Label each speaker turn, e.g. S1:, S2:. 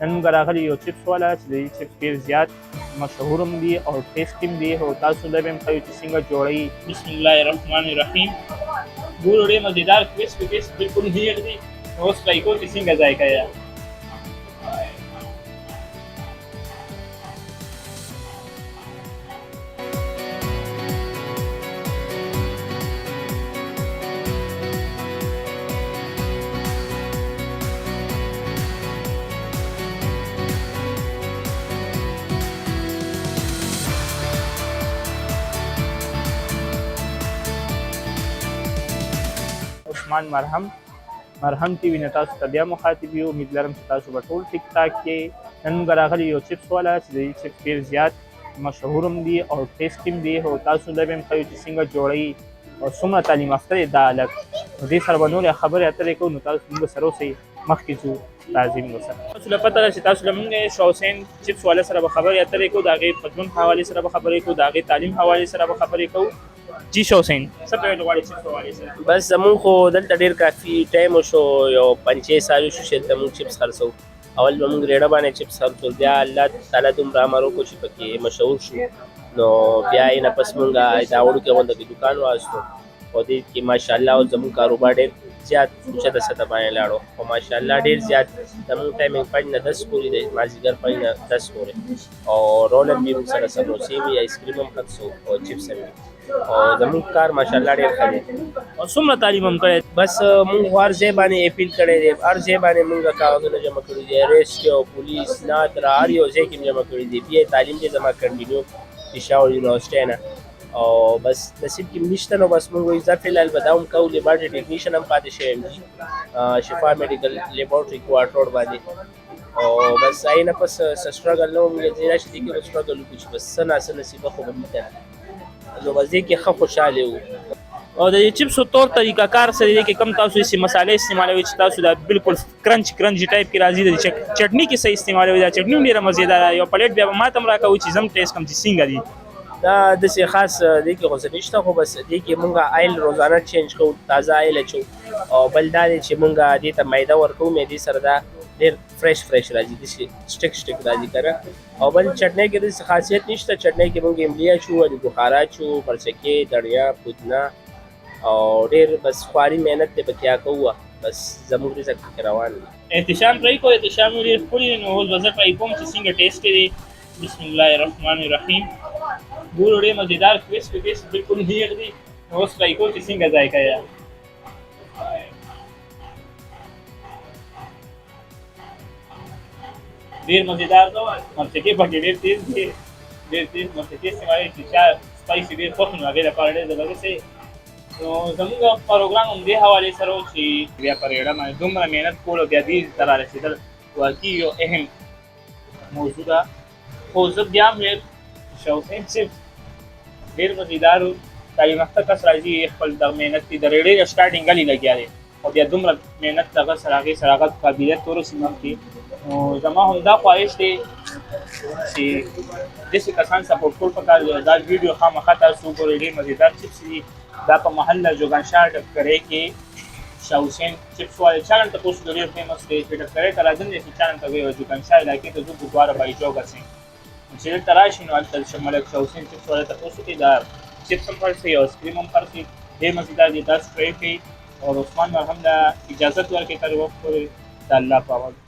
S1: نن موږ راغلي یو چپس والا چې د دې چپس ډېر زیات مشهور هم دي او ټیسټ هم دي او تاسو ته به هم ښیو چې څنګه جوړوي. بسم الله الرحمن الرحیم. ګورو ډېر مزېدار کرسپ بالکل نیټ دي. اوس ټرای کوو چې څنګه ذایقه یې. عثمان مرهم ټي وي نه تاسو ته بیا مخاطب یو. امید لرم چې تاسو به ټول ټیک ټاک کې. نن موږ راغلي یو چپس والا چې د دې چپس ډېر زیات مشهور هم دي او ټیسټ هم دي او تاسو ته به هم ښیو چې څنګه جوړوي او څومره تعلیم یافته دی دا هلک. نو دې سره به نورې خبرې اترې کوو. نو تاسو موږ سره اوسئ، مخکې ځو لازم وسره. تاسو له پته ده چې تاسو له موږ شاه حسین چپس والا سره به خبرې اترې کوو، د هغې په ژوند حوالې سره به خبرې کوو، د هغې تعلیم حوالې سره به خبرې کوو. جی شاه حسین څه پیل غواړئ چپس حوالې سره؟
S2: بس زمونږ خو دلته ډېر کافي ټایم وشو، یو 5-6 سال وشو چې دلته مونږ چپس خرڅوو. اول به مونږ ریډه باندې چپس خرڅول، بیا الله تعالی دومره امر وکړو چې پکې مشهور شو، نو بیا یې نه پس مونږ دا وړوکی غونډه کې دوکان واخیستو او دې کې ماشاءالله اوس زمونږ کاروبار ډېر زیات اوچته سطح باندې لاړو او ماشاءالله ډېر زیات زمونږ ټایمنګ 5 نه 10 پورې دی، مازدیګر 5 نه 10 پورې. او رول هم وي مونږ سره، سموسې وي، آیسکریم هم خرڅوو او چپس هم وي او زمونږ کار ماشاءالله ډېر ښه دی.
S1: او څومره تعلیم هم کړی؟
S2: بس مونږ هر ځای باندې اپیل کړی دی، هر ځای باندې مونږ کاغذونه جمع کړي دي، ریسټ او پولیس نادرا هر یو ځای کې جمع کړي دي. بیا تعلیم دې زما کنټینیو پېښور یونیورسټۍ نه او بس نصیب کې نشته، نو بس مونږ وایو زه فلحال به دا هم کوو. لیبارټري ټیکنیشن هم پاتې شوی یم شفا میډیکل لیبارټري کوارټر روډ باندې او بس هغې نه پس څه سټرګل نه وم، ځای راشي دې کې به سټرګل وکړو چې بس څه ناڅه نصیبه خو به وي که نه، نو بس دې کې ښه خوشحاله وو.
S1: او د چپسو طور طریقه کار سره دی کې کم تاسو یې مسالې استعمالوي چې تاسو دا بالکل کرنچ ټایپ کې راځي. د چټني کې صحیح استعمالوي، دا چټني هم ډېره مزېداره. یو پلیټ بیا به ما ته هم راکوي چې زه هم ټیسټ کړم چې څنګه دي.
S2: دا داسې خاص دې کې خو څه نشته، خو بس دې کې مونږ آیل روزانه چینج کوو، تازه آیل اچوو او بل دا دی چې مونږ دې ته میده ورکوو، میدې سره دا ډېر فرش راځي، داسې سټک راځي که نه. او بل چټنۍ کې داسې خاصیت نشته، چټنۍ کې مونږ املی اچوو، بخارا اچوو، مرچکې، دړیا، پودینه او ډېر بس خواري محنت دې پکې کوو، بس زموږ رزق پکې روان دی.
S1: احتشام ټرای کوو، احتشام یې ډېر ښکلي دی. نو اوس به زه ټرای کوم چې څنګه ټیسټ دی. بسم الله الرحمن الرحیم. ګورو ډېر مزېدار کرسپ بالکل نیټ دي. نو اوس ټرای کوو چې څنګه ذایقه یې. ډېر مزېدار ده، مرچکې پکې ډېر تیز دي، ډېر تیز مرچکې استعمالوي چې چا سپایسي ډېر خوښ نو هغې لپاره ډېر زبردست دی. نو زموږ پروګرام هم دې حوالې سره و چې بیا په ریډه باندې دومره محنت کول او بیا دې ته رارسېدل واقعي یو اهم موضوع ده. خو زه بیا هم ویل شاه حسین چپس ډېر مزېدار و. تعلیم یافته کس راځي خپل دغه محنت دې د ریډۍ د سټارټینګ هلې لګیا دی او بیا دومره محنت دغه سره هغې سره هغه قابلیت ورسېږي مخکې. نو زما همدا خواهش دی چې داسې کسان سپورټ کول پکار دی. دا ویډیو خامخا تاسو وګورئ، ډېر مزېدار چپس دي. دا په محله جوګان شاه ډبکرۍ کې شاه حسین چپس والا چالن تپوس کې ډېر فیمس دی. چې ډبکرۍ ته راځم دی چې چالن ته وایي جوګان شاه علاقې ته ځو ګردواره بای جوګ هسئ، چې دلته راشئ نو هلته ملک شاه حسین چپس والا تپوس وکړئ. دا چپس هم خرڅوي او آیسکریم هم خرڅوي، ډېر مزېدار دي. تاسو ټرای کړئ او عثمان مرهم ته اجازت ورکړئ تر وخت پورې. د الله په امان.